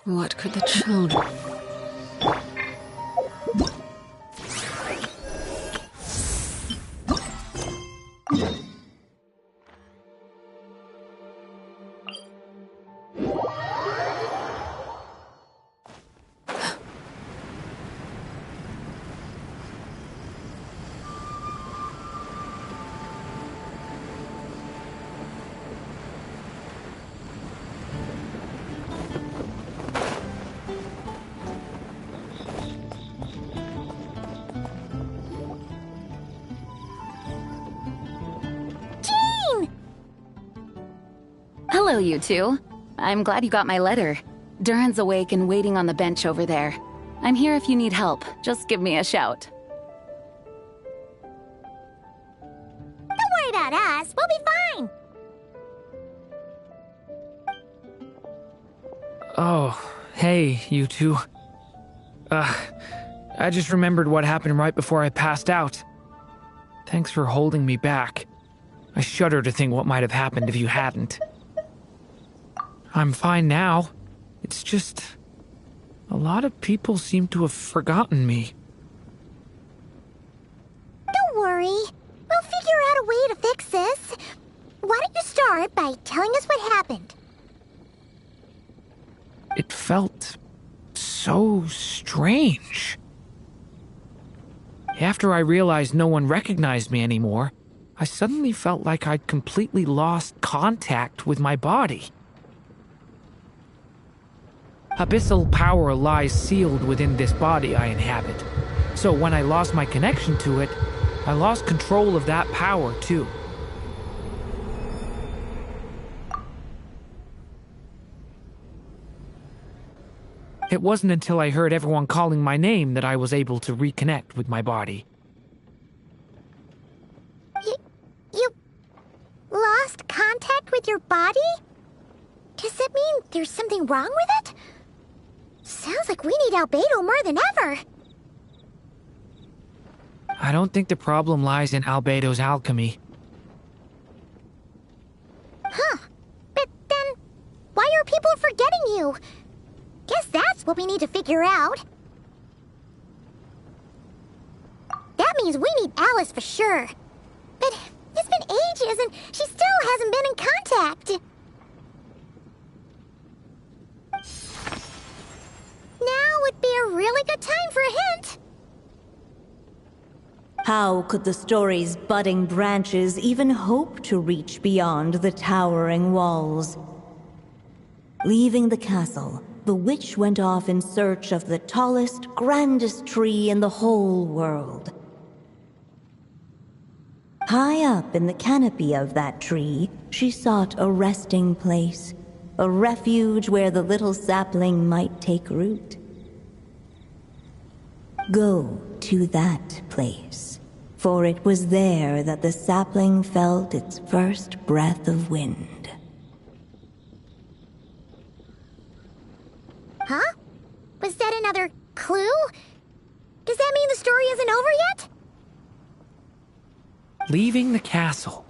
What could the children... Hello, you two. I'm glad you got my letter. Duran's awake and waiting on the bench over there. I'm here if you need help. Just give me a shout. Don't worry about us. We'll be fine. Oh, hey, you two. I just remembered what happened right before I passed out. Thanks for holding me back. I shudder to think what might have happened if you hadn't. I'm fine now. It's just... a lot of people seem to have forgotten me. Don't worry. We'll figure out a way to fix this. Why don't you start by telling us what happened? It felt so strange. After I realized no one recognized me anymore, I suddenly felt like I'd completely lost contact with my body. Abyssal power lies sealed within this body I inhabit. So when I lost my connection to it, I lost control of that power too. It wasn't until I heard everyone calling my name that I was able to reconnect with my body. You lost contact with your body? Does that mean there's something wrong with it? Sounds like we need Albedo more than ever. I don't think the problem lies in Albedo's alchemy. Huh. But then, why are people forgetting you? Guess that's what we need to figure out. That means we need Alice for sure. But it's been ages and she still hasn't been in contact. Now would be a really good time for a hint. How could the story's budding branches even hope to reach beyond the towering walls? Leaving the castle, the witch went off in search of the tallest, grandest tree in the whole world. High up in the canopy of that tree, she sought a resting place, a refuge where the little sapling might take root. Go to that place, for it was there that the sapling felt its first breath of wind. Huh? Was that another clue? Does that mean the story isn't over yet? Leaving the castle.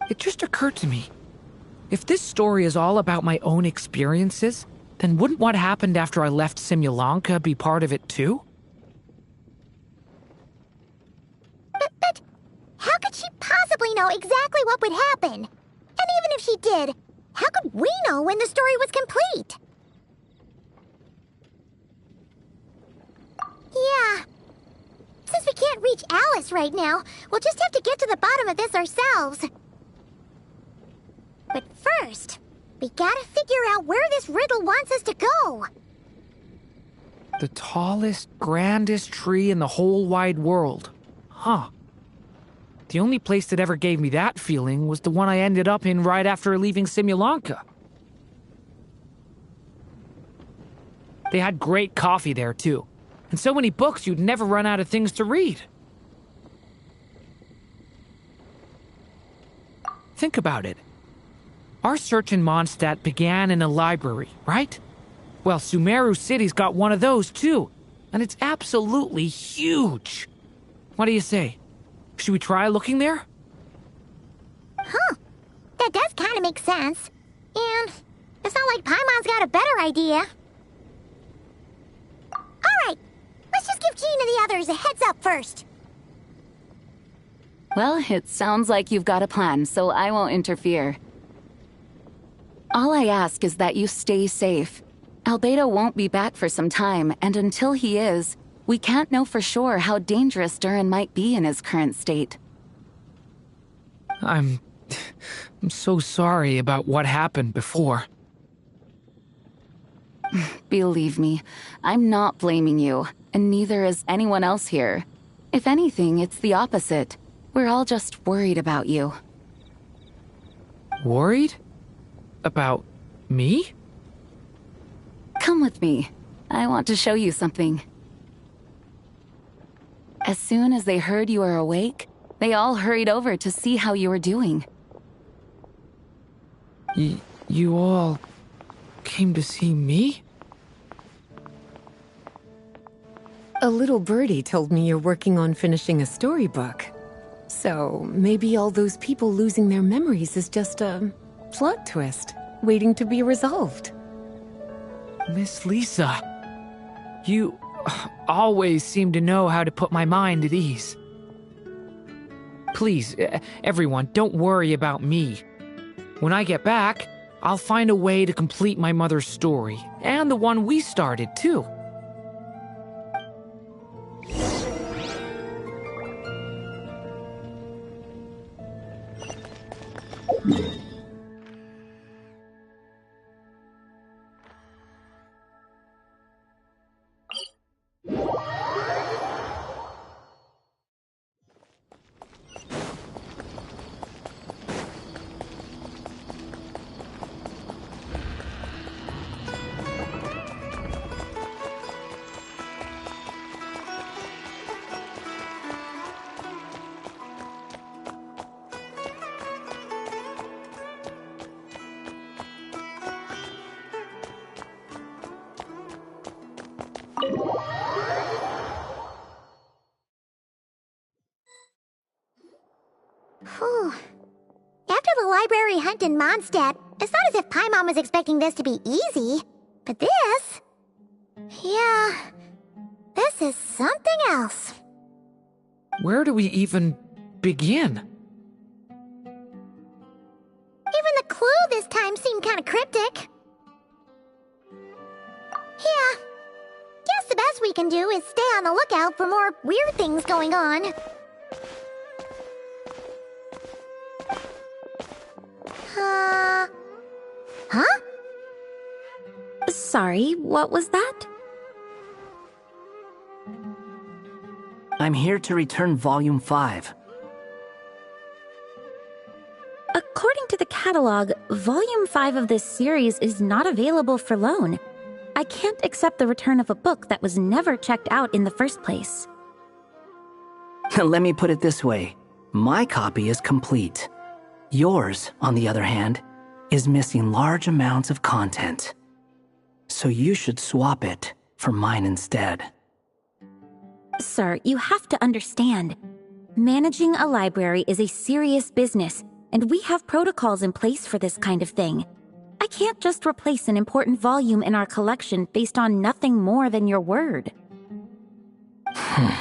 It just occurred to me. If this story is all about my own experiences, then wouldn't what happened after I left Simulanka be part of it too? But how could she possibly know exactly what would happen? And even if she did, how could we know when the story was complete? Yeah. Since we can't reach Alice right now, we'll just have to get to the bottom of this ourselves. But first, we gotta figure out where this riddle wants us to go. The tallest, grandest tree in the whole wide world. Huh. The only place that ever gave me that feeling was the one I ended up in right after leaving Simulanka. They had great coffee there, too. And so many books you'd never run out of things to read. Think about it. Our search in Mondstadt began in a library, right? Well, Sumeru City's got one of those, too. And it's absolutely huge. What do you say? Should we try looking there? Huh. That does kind of make sense. And as sound like Paimon's got a better idea. Alright, let's just give Jean and the others a heads up first. Well, it sounds like you've got a plan, so I won't interfere. All I ask is that you stay safe. Albedo won't be back for some time, and until he is, we can't know for sure how dangerous Duran might be in his current state. I'm so sorry about what happened before. Believe me, I'm not blaming you, and neither is anyone else here. If anything, it's the opposite. We're all just worried about you. Worried? About me? Come with me. I want to show you something. As soon as they heard you were awake, they all hurried over to see how you were doing. You all came to see me? A little birdie told me you're working on finishing a storybook. So maybe all those people losing their memories is just a plot twist, waiting to be resolved. Miss Lisa, you always seem to know how to put my mind at ease. Please, everyone, don't worry about me. When I get back, I'll find a way to complete my mother's story, and the one we started, too. Whew. After the library hunt in Mondstadt, it's not as if Paimon was expecting this to be easy. But this... yeah... this is something else. Where do we even begin? Even the clue this time seemed kind of cryptic. Yeah. Guess the best we can do is stay on the lookout for more weird things going on. Huh? Sorry, what was that? I'm here to return Volume 5. According to the catalog, Volume 5 of this series is not available for loan. I can't accept the return of a book that was never checked out in the first place. Let me put it this way. My copy is complete. Yours, on the other hand, is missing large amounts of content. So you should swap it for mine instead. Sir, you have to understand. Managing a library is a serious business, and we have protocols in place for this kind of thing. I can't just replace an important volume in our collection based on nothing more than your word. Hey!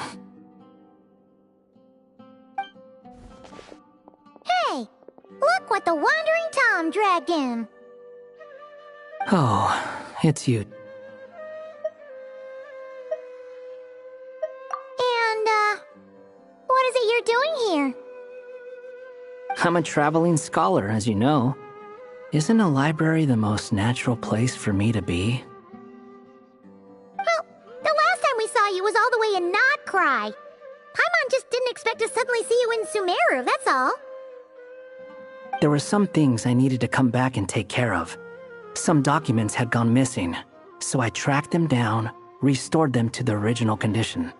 Look what the Wandering Tom dragged in! Oh, it's you. And, what is it you're doing here? I'm a traveling scholar, as you know. Isn't a library the most natural place for me to be? Well, the last time we saw you was all the way in Notcry. Paimon just didn't expect to suddenly see you in Sumeru, that's all. There were some things I needed to come back and take care of. Some documents had gone missing, so I tracked them down, restored them to the original condition.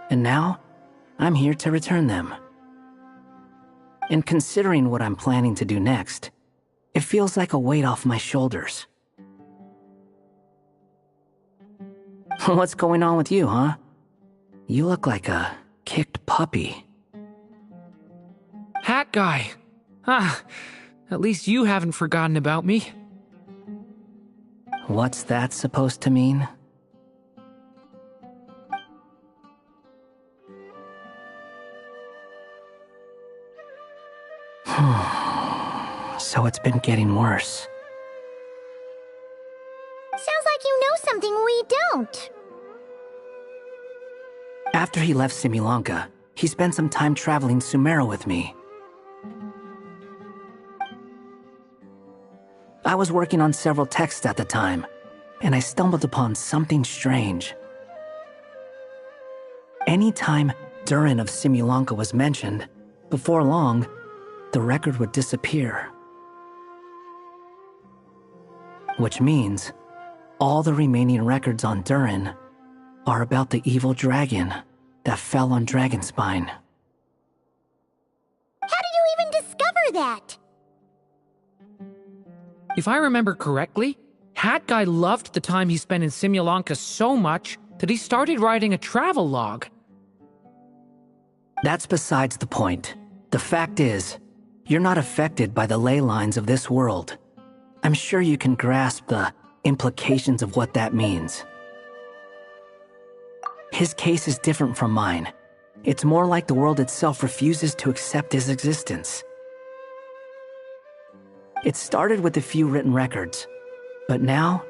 And now, I'm here to return them. And considering what I'm planning to do next, it feels like a weight off my shoulders. What's going on with you, huh? You look like a kicked puppy. Hat guy. Ah, at least you haven't forgotten about me. What's that supposed to mean? So it's been getting worse. Sounds like you know something we don't. After he left Simulanka, he spent some time traveling Sumeru with me. I was working on several texts at the time, and I stumbled upon something strange. Anytime Durin of Simulanka was mentioned, before long, the record would disappear. Which means, all the remaining records on Durin are about the evil dragon that fell on Dragonspine. How did you even discover that? If I remember correctly, Hat Guy loved the time he spent in Simulanka so much that he started writing a travel log. That's besides the point. The fact is, you're not affected by the ley lines of this world. I'm sure you can grasp the implications of what that means. His case is different from mine. It's more like the world itself refuses to accept his existence. It started with a few written records, but now,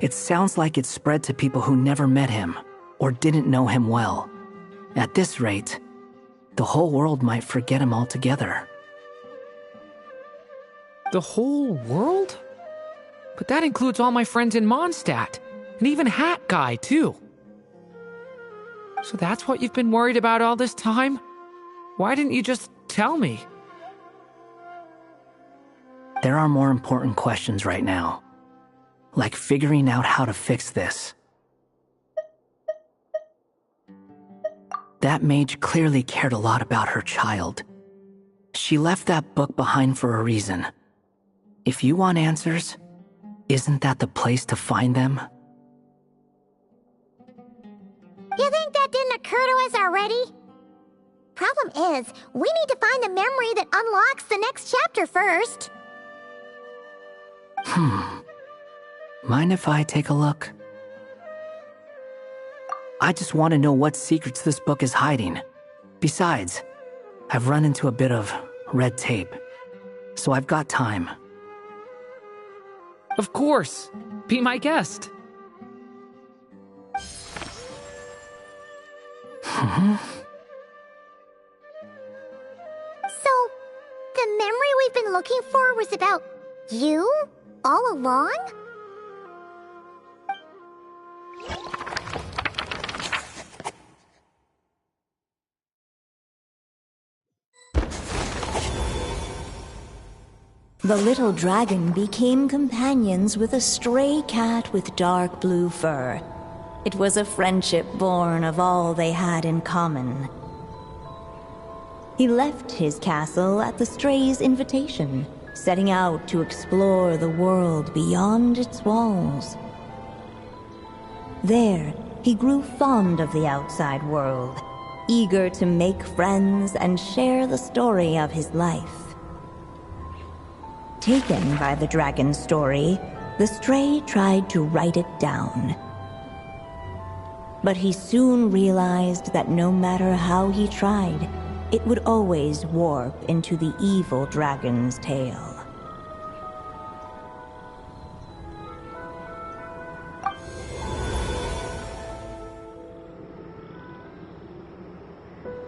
it sounds like it's spread to people who never met him or didn't know him well. At this rate, the whole world might forget him altogether. The whole world? But that includes all my friends in Mondstadt, and even Hat Guy, too. So that's what you've been worried about all this time? Why didn't you just tell me? There are more important questions right now, like figuring out how to fix this. That mage clearly cared a lot about her child. She left that book behind for a reason. If you want answers, isn't that the place to find them? You think that didn't occur to us already? Problem is, we need to find the memory that unlocks the next chapter first. Mind if I take a look? I just want to know what secrets this book is hiding. Besides, I've run into a bit of red tape, so I've got time. Of course. Be my guest. So, the memory we've been looking for was about you? All along? The little dragon became companions with a stray cat with dark blue fur. It was a friendship born of all they had in common. He left his castle at the stray's invitation, setting out to explore the world beyond its walls. There, he grew fond of the outside world, eager to make friends and share the story of his life. Taken by the dragon's story, the stray tried to write it down. But he soon realized that no matter how he tried, it would always warp into the evil dragon's tale.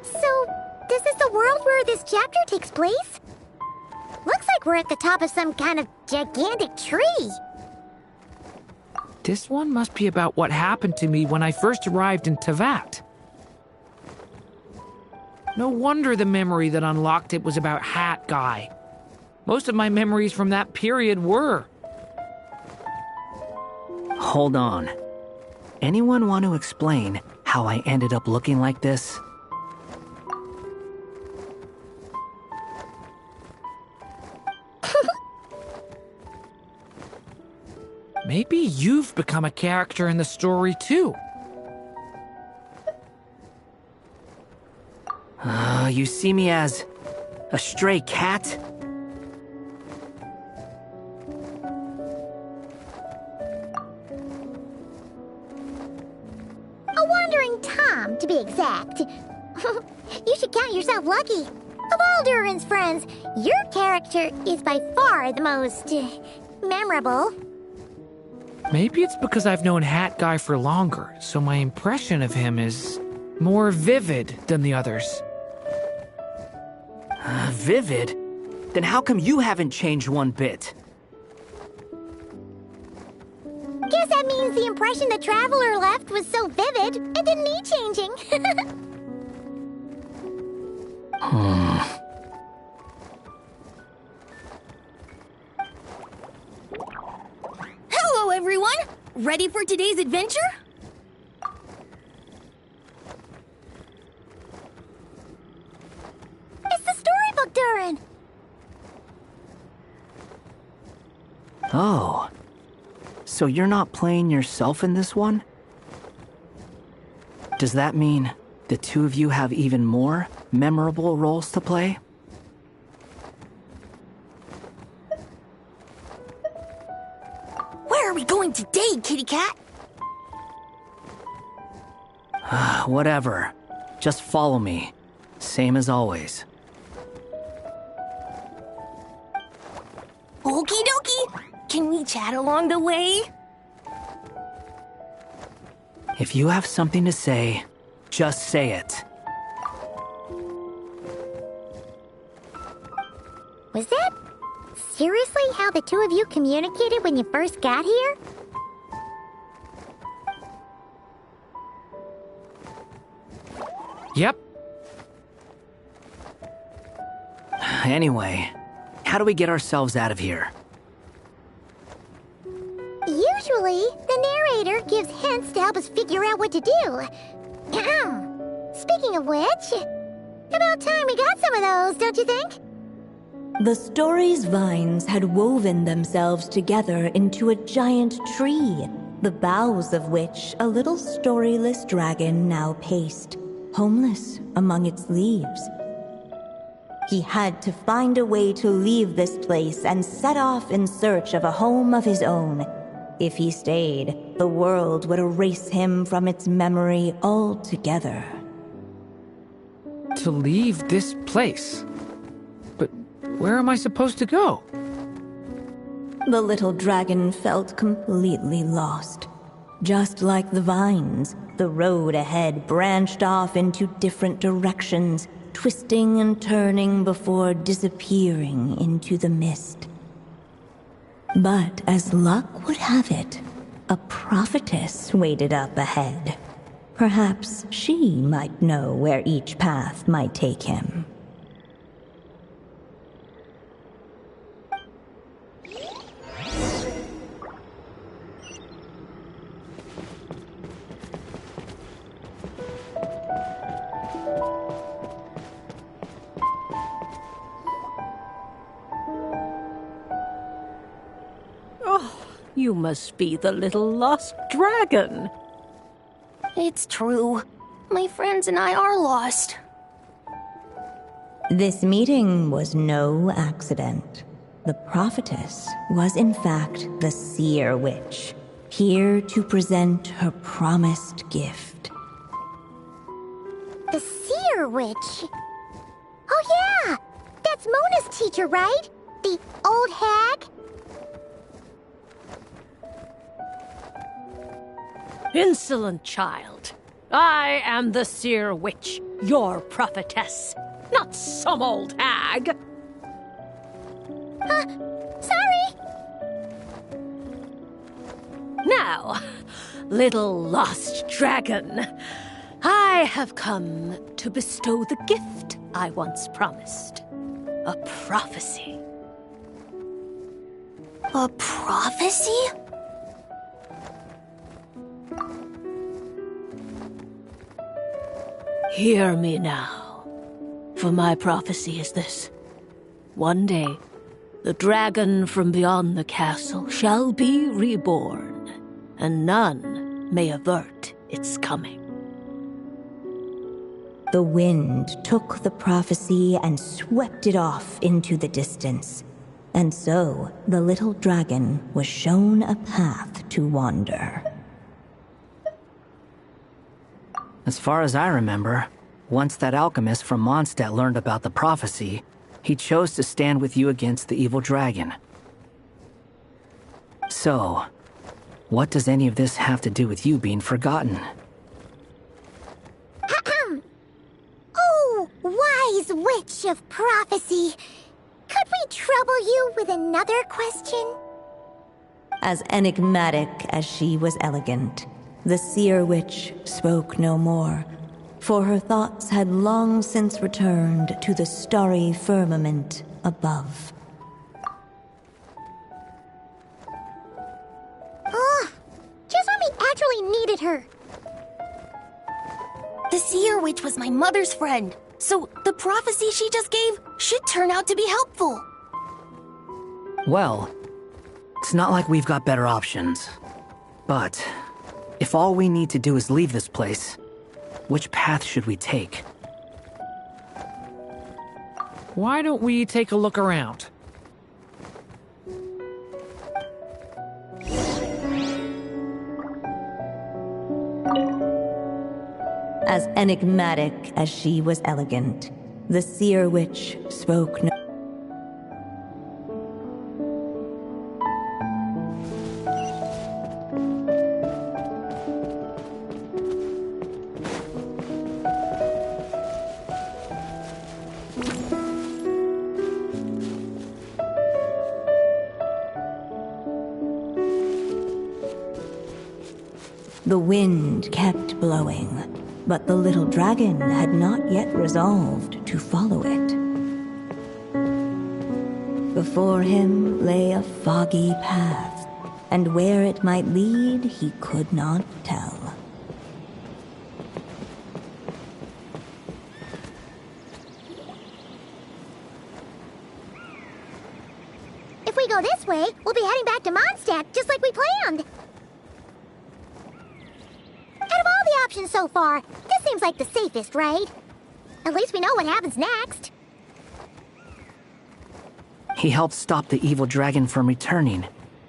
So, this is the world where this chapter takes place? Looks like we're at the top of some kind of gigantic tree. This one must be about what happened to me when I first arrived in Tevat. No wonder the memory that unlocked it was about Hat Guy. Most of my memories from that period were. Hold on. Anyone want to explain how I ended up looking like this? Maybe you've become a character in the story too. You see me as a stray cat? yourself lucky. Of all Durin's friends, your character is by far the most memorable. Maybe it's because I've known Hat Guy for longer, so my impression of him is more vivid than the others. Vivid? Then how come you haven't changed one bit? Guess that means the impression the Traveler left was so vivid, it didn't need changing. Hello, everyone! Ready for today's adventure? It's the storybook, Durin! Oh. So you're not playing yourself in this one? Does that mean the two of you have even more memorable roles to play? Where are we going today, kitty cat? Whatever. Just follow me. Same as always. Okie dokie! Can we chat along the way? If you have something to say, just say it. Was that seriously how the two of you communicated when you first got here? Yep. Anyway, how do we get ourselves out of here? Usually, the narrator gives hints to help us figure out what to do. Speaking of which, about time we got some of those, don't you think? The story's vines had woven themselves together into a giant tree, the boughs of which a little storyless dragon now paced, homeless among its leaves. He had to find a way to leave this place and set off in search of a home of his own. If he stayed, the world would erase him from its memory altogether. To leave this place? But where am I supposed to go? The little dragon felt completely lost. Just like the vines, the road ahead branched off into different directions, twisting and turning before disappearing into the mist. But as luck would have it, a prophetess waited up ahead. Perhaps she might know where each path might take him. You must be the little lost dragon. It's true. My friends and I are lost. This meeting was no accident. The prophetess was in fact the seer witch, here to present her promised gift. The seer witch? Oh yeah! That's Mona's teacher, right? The old hag? Insolent child. I am the seer witch, your prophetess, not some old hag. Sorry! Now, little lost dragon, I have come to bestow the gift I once promised. A prophecy. A prophecy? Hear me now, for my prophecy is this. One day, the dragon from beyond the castle shall be reborn, and none may avert its coming. The wind took the prophecy and swept it off into the distance. And so, the little dragon was shown a path to wander. As far as I remember, Once that alchemist from Mondstadt learned about the prophecy, he chose to stand with you against the evil dragon. So, what does any of this have to do with you being forgotten? Oh, wise witch of prophecy! Could we trouble you with another question? As enigmatic as she was elegant, the seer witch spoke no more, for her thoughts had long since returned to the starry firmament above. Just when we actually needed her. The seer witch was my mother's friend, so the prophecy she just gave should turn out to be helpful. Well, it's not like we've got better options. But, if all we need to do is leave this place, which path should we take? Why don't we take a look around? As enigmatic as she was elegant, the seer witch spoke no. The wind kept blowing, but the little dragon had not yet resolved to follow it. Before him lay a foggy path, and where it might lead he could not tell. If we go this way, we'll be heading back to Mondstadt, just like we planned. Out of all the options so far, this seems like the safest, right? At least we know what happens next. He helps stop the evil dragon from returning,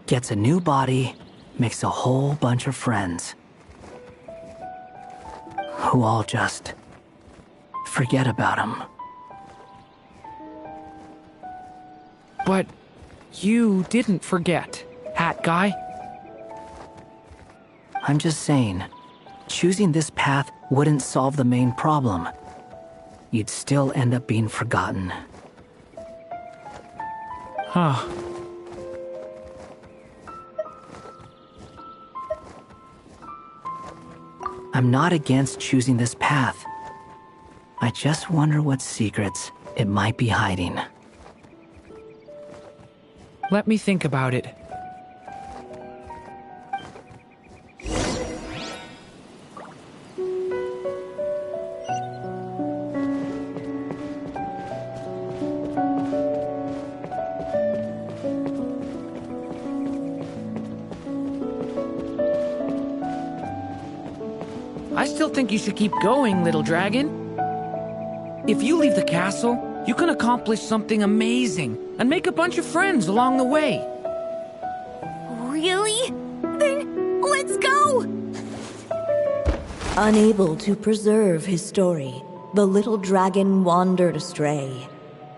gets a new body, makes a whole bunch of friends. Who all just forget about him. But you didn't forget, Hat Guy. I'm just saying, choosing this path wouldn't solve the main problem. You'd still end up being forgotten. Huh. I'm not against choosing this path. I just wonder what secrets it might be hiding. Let me think about it. I still think you should keep going, little dragon. If you leave the castle, you can accomplish something amazing and make a bunch of friends along the way. Really? Then let's go! Unable to preserve his story, the little dragon wandered astray.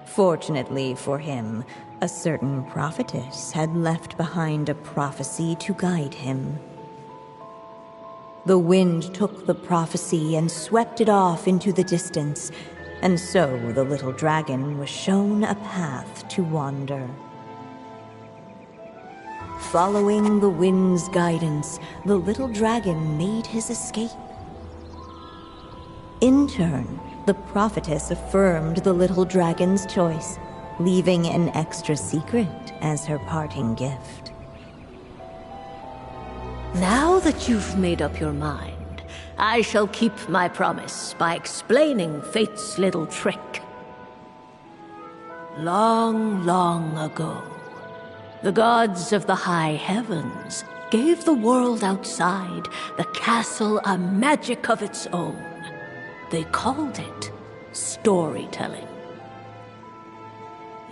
Fortunately for him, a certain prophetess had left behind a prophecy to guide him. The wind took the prophecy and swept it off into the distance, and so the little dragon was shown a path to wander. Following the wind's guidance, the little dragon made his escape. In turn, the prophetess affirmed the little dragon's choice, leaving an extra secret as her parting gift. Now that you've made up your mind, I shall keep my promise by explaining Fate's little trick. Long, long ago, the gods of the high heavens gave the world outside the castle a magic of its own. They called it storytelling.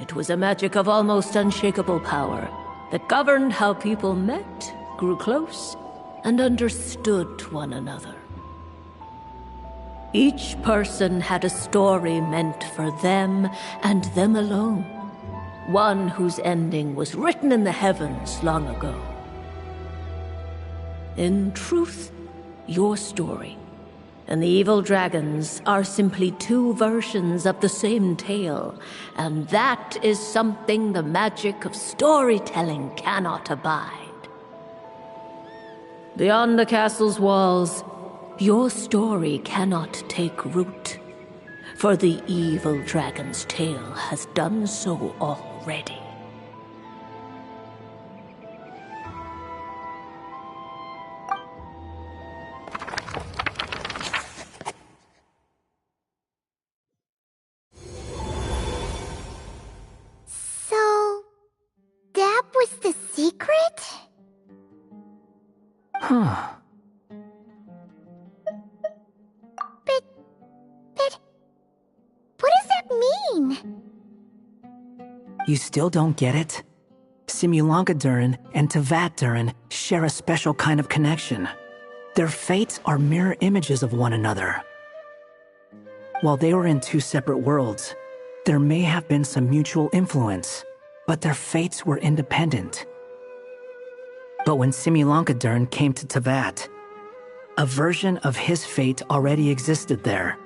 It was a magic of almost unshakable power that governed how people met, grew close, and understood one another. Each person had a story meant for them and them alone. One whose ending was written in the heavens long ago. In truth, your story and the evil dragons are simply two versions of the same tale, and that is something the magic of storytelling cannot abide. Beyond the castle's walls, your story cannot take root, for the evil dragon's tale has done so already. So, that was the secret? Huh. But what does that mean? You still don't get it? Simulanka Durin and Tevat Durin share a special kind of connection. Their fates are mirror images of one another. While they were in two separate worlds, there may have been some mutual influence, but their fates were independent. But when Simulanka Durin came to Tevat, a version of his fate already existed there.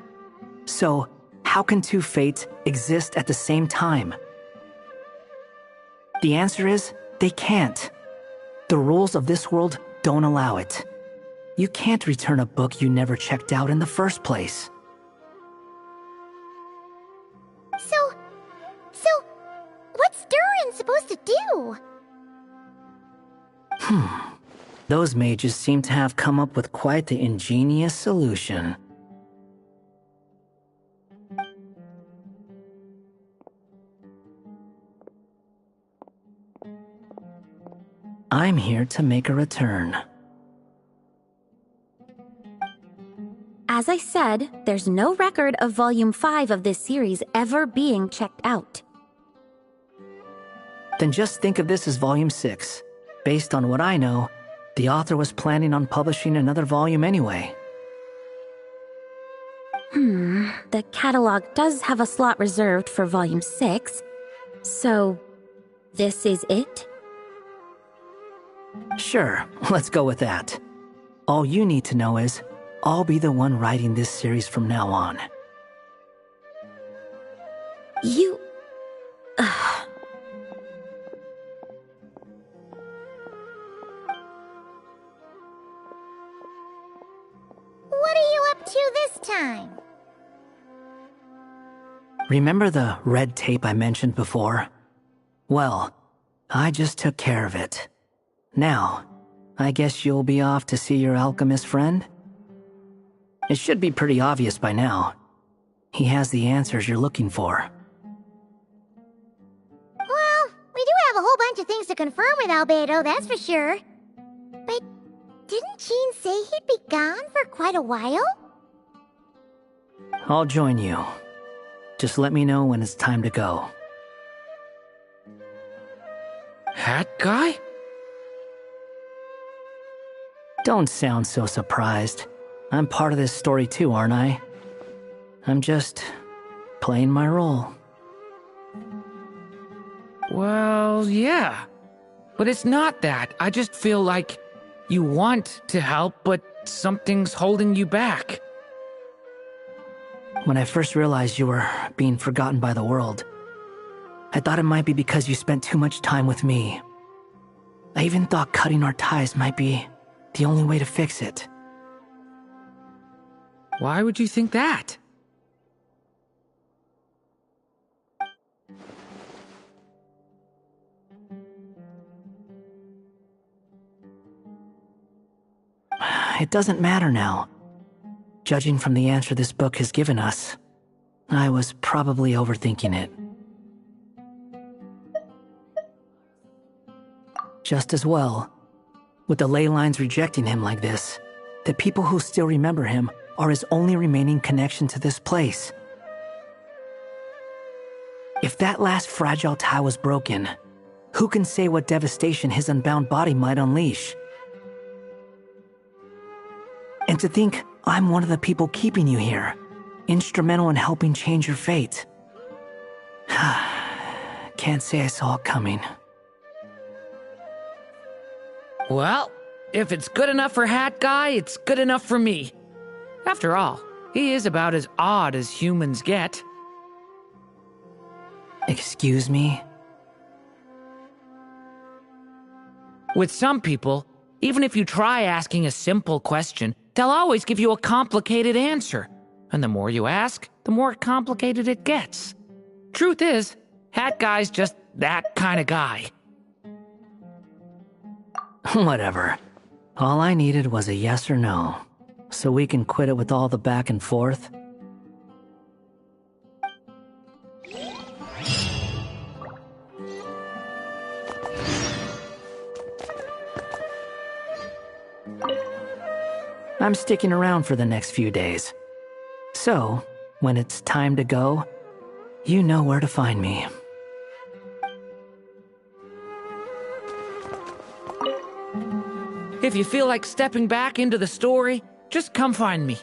So, how can two fates exist at the same time? The answer is, they can't. The rules of this world don't allow it. You can't return a book you never checked out in the first place. So, what's Durin supposed to do? Those mages seem to have come up with quite the ingenious solution. I'm here to make a return. As I said, there's no record of Volume 5 of this series ever being checked out. Then just think of this as Volume 6. Based on what I know, the author was planning on publishing another volume anyway. The catalog does have a slot reserved for Volume 6. So, this is it? Sure, let's go with that. All you need to know is, I'll be the one writing this series from now on. You... What are you up to this time? Remember the red tape I mentioned before? Well, I just took care of it. Now, I guess you'll be off to see your alchemist friend? It should be pretty obvious by now. He has the answers you're looking for. Well, we do have a whole bunch of things to confirm with Rubedo, that's for sure. But didn't Jean say he'd be gone for quite a while? I'll join you. Just let me know when it's time to go. Hat guy? Don't sound so surprised. I'm part of this story too, aren't I? I'm just playing my role. Well, yeah. But it's not that. I just feel like you want to help, but something's holding you back. When I first realized you were being forgotten by the world, I thought it might be because you spent too much time with me. I even thought cutting our ties might be the only way to fix it. Why would you think that? It doesn't matter now. Judging from the answer this book has given us, I was probably overthinking it. Just as well, with the ley lines rejecting him like this, the people who still remember him are his only remaining connection to this place. If that last fragile tie was broken, who can say what devastation his unbound body might unleash? And to think I'm one of the people keeping you here, instrumental in helping change your fate. Can't say I saw it coming. Well, if it's good enough for Hat Guy, it's good enough for me. After all, he is about as odd as humans get. Excuse me? With some people, even if you try asking a simple question, they'll always give you a complicated answer. And the more you ask, the more complicated it gets. Truth is, Hat Guy's just that kind of guy. Whatever. All I needed was a yes or no, so we can quit it with all the back and forth. I'm sticking around for the next few days. So, when it's time to go, you know where to find me. If you feel like stepping back into the story, just come find me.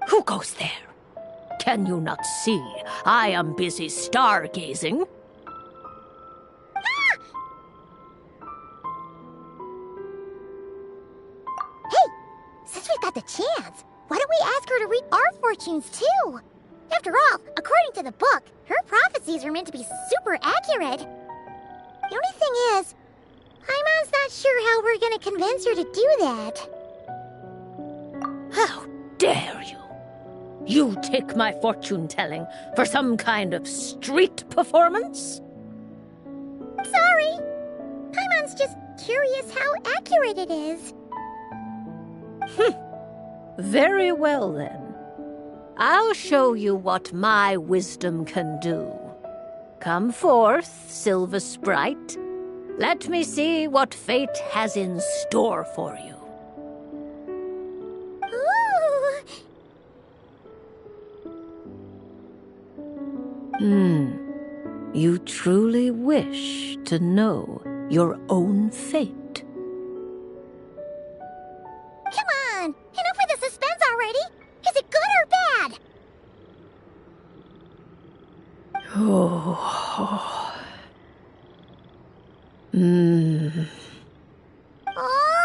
Who goes there? Can you not see? I am busy stargazing. Hey, since we've got the chance, why don't we ask her to read our fortunes too? After all, according to the book, her prophecies are meant to be super accurate. The only thing is, Paimon's not sure how we're gonna convince her to do that. How dare you? You take my fortune-telling for some kind of street performance? Sorry. Paimon's just curious how accurate it is. Very well, then. I'll show you what my wisdom can do. Come forth, Silver Sprite. Let me see what fate has in store for you. You truly wish to know your own fate? Come on! Enough with the suspense already! Is it good or bad? Oh. Oh!